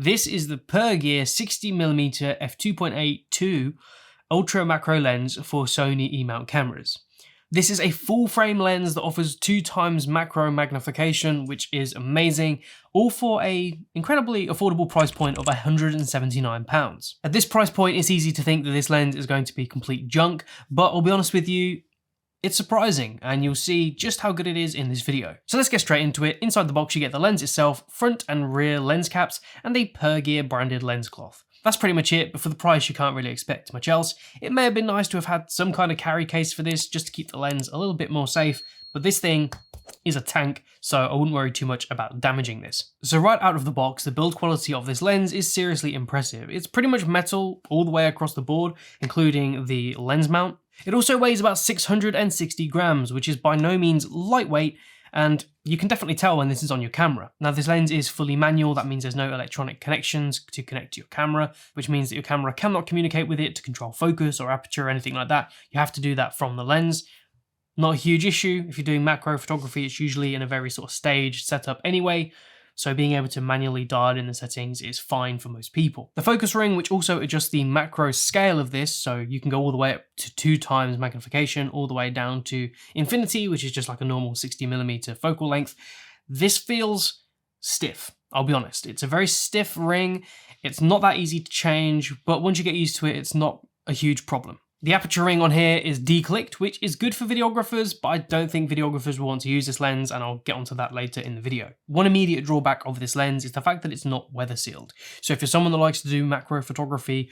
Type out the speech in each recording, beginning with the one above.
This is the PERGEAR 60mm F2.8 II Ultra-Macro Lens for Sony E-mount cameras. This is a full frame lens that offers 2x macro magnification, which is amazing, all for a incredibly affordable price point of £179. At this price point, it's easy to think that this lens is going to be complete junk, but I'll be honest with you, it's surprising, and you'll see just how good it is in this video. So let's get straight into it. Inside the box you get the lens itself, front and rear lens caps, and a PERGEAR branded lens cloth. That's pretty much it, but for the price you can't really expect much else. It may have been nice to have had some kind of carry case for this, just to keep the lens a little bit more safe, but this thing is a tank, so I wouldn't worry too much about damaging this. So right out of the box, the build quality of this lens is seriously impressive. It's pretty much metal all the way across the board, including the lens mount. It also weighs about 660 grams, which is by no means lightweight, and you can definitely tell when this is on your camera. Now this lens is fully manual, that means there's no electronic connections to connect to your camera, which means that your camera cannot communicate with it to control focus or aperture or anything like that. You have to do that from the lens. Not a huge issue. If you're doing macro photography, it's usually in a very sort of staged setup anyway, so being able to manually dial in the settings is fine for most people. The focus ring, which also adjusts the macro scale of this, so you can go all the way up to 2x magnification, all the way down to infinity, which is just like a normal 60mm focal length. This feels stiff, I'll be honest. It's a very stiff ring. It's not that easy to change, but once you get used to it, it's not a huge problem. The aperture ring on here is declicked, which is good for videographers, but I don't think videographers will want to use this lens, and I'll get onto that later in the video. One immediate drawback of this lens is the fact that it's not weather sealed. So if you're someone that likes to do macro photography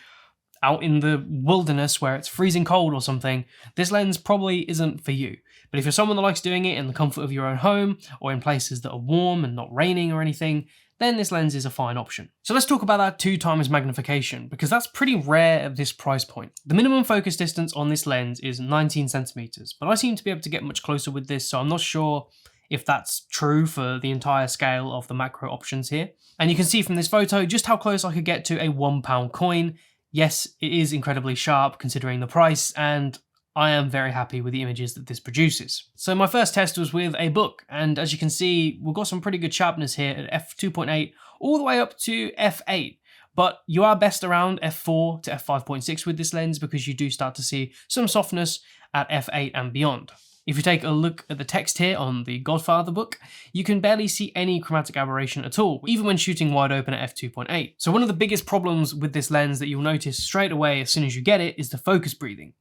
out in the wilderness where it's freezing cold or something, this lens probably isn't for you. But if you're someone that likes doing it in the comfort of your own home, or in places that are warm and not raining or anything, then this lens is a fine option. So let's talk about that 2x magnification, because that's pretty rare at this price point. The minimum focus distance on this lens is 19 centimeters, but I seem to be able to get much closer with this, so I'm not sure if that's true for the entire scale of the macro options here. And you can see from this photo just how close I could get to a £1 coin. Yes, it is incredibly sharp considering the price, and I am very happy with the images that this produces. So my first test was with a book, and as you can see, we've got some pretty good sharpness here at f2.8 all the way up to f8. But you are best around f4 to f5.6 with this lens, because you do start to see some softness at f8 and beyond. If you take a look at the text here on the Godfather book, you can barely see any chromatic aberration at all, even when shooting wide open at f2.8. So one of the biggest problems with this lens that you'll notice straight away as soon as you get it is the focus breathing.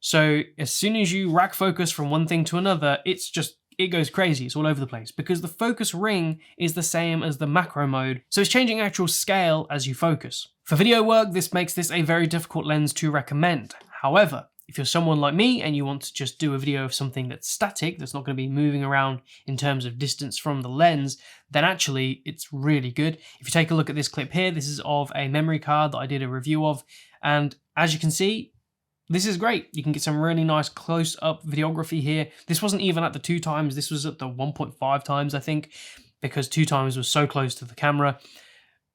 So as soon as you rack focus from one thing to another, it goes crazy. It's all over the place, because the focus ring is the same as the macro mode, so it's changing actual scale as you focus. For video work, this makes this a very difficult lens to recommend. However, if you're someone like me and you want to just do a video of something that's static, that's not going to be moving around in terms of distance from the lens, then actually it's really good. If you take a look at this clip here, this is of a memory card that I did a review of, and as you can see, this is great. You can get some really nice close-up videography here. This wasn't even at the 2x, this was at the 1.5x, I think, because 2x was so close to the camera.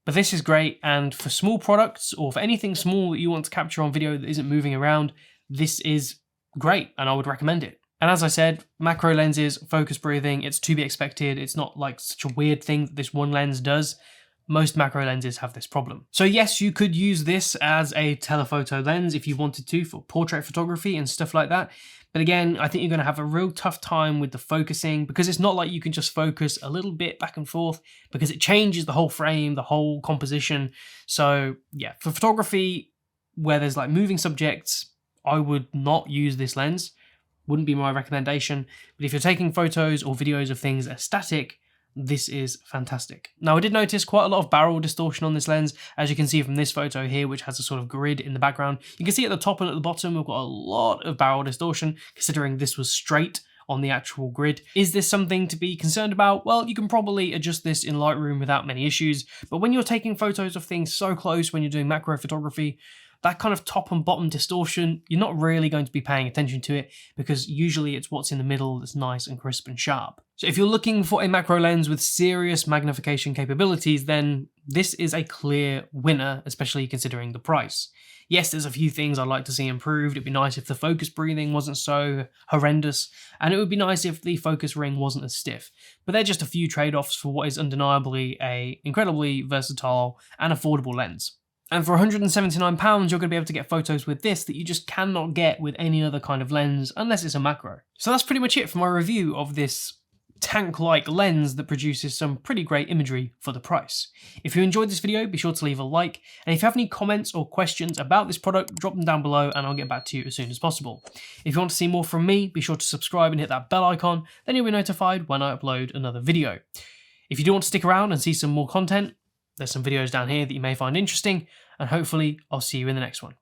But this is great, and for small products, or for anything small that you want to capture on video that isn't moving around, this is great, and I would recommend it. And as I said, macro lenses, focus breathing, it's to be expected. It's not like such a weird thing that this one lens does. Most macro lenses have this problem. So yes, you could use this as a telephoto lens if you wanted to for portrait photography and stuff like that. But again, I think you're going to have a real tough time with the focusing, because it's not like you can just focus a little bit back and forth, because it changes the whole frame, the whole composition. So yeah, for photography where there's like moving subjects, I would not use this lens. Wouldn't be my recommendation. But if you're taking photos or videos of things that are static, this is fantastic. Now I did notice quite a lot of barrel distortion on this lens, as you can see from this photo here, which has a sort of grid in the background. You can see at the top and at the bottom we've got a lot of barrel distortion, considering this was straight on the actual grid. Is this something to be concerned about? Well, you can probably adjust this in Lightroom without many issues, but when you're taking photos of things so close, when you're doing macro photography, that kind of top and bottom distortion, you're not really going to be paying attention to it because usually it's what's in the middle that's nice and crisp and sharp. So if you're looking for a macro lens with serious magnification capabilities, then this is a clear winner, especially considering the price. Yes, there's a few things I'd like to see improved. It'd be nice if the focus breathing wasn't so horrendous, and it would be nice if the focus ring wasn't as stiff. But they're just a few trade-offs for what is undeniably a incredibly versatile and affordable lens. And for £179, you're going to be able to get photos with this that you just cannot get with any other kind of lens unless it's a macro. So that's pretty much it for my review of this tank-like lens that produces some pretty great imagery for the price. If you enjoyed this video, be sure to leave a like, and if you have any comments or questions about this product, drop them down below and I'll get back to you as soon as possible. If you want to see more from me, be sure to subscribe and hit that bell icon, then you'll be notified when I upload another video. If you do want to stick around and see some more content, there's some videos down here that you may find interesting, and hopefully I'll see you in the next one.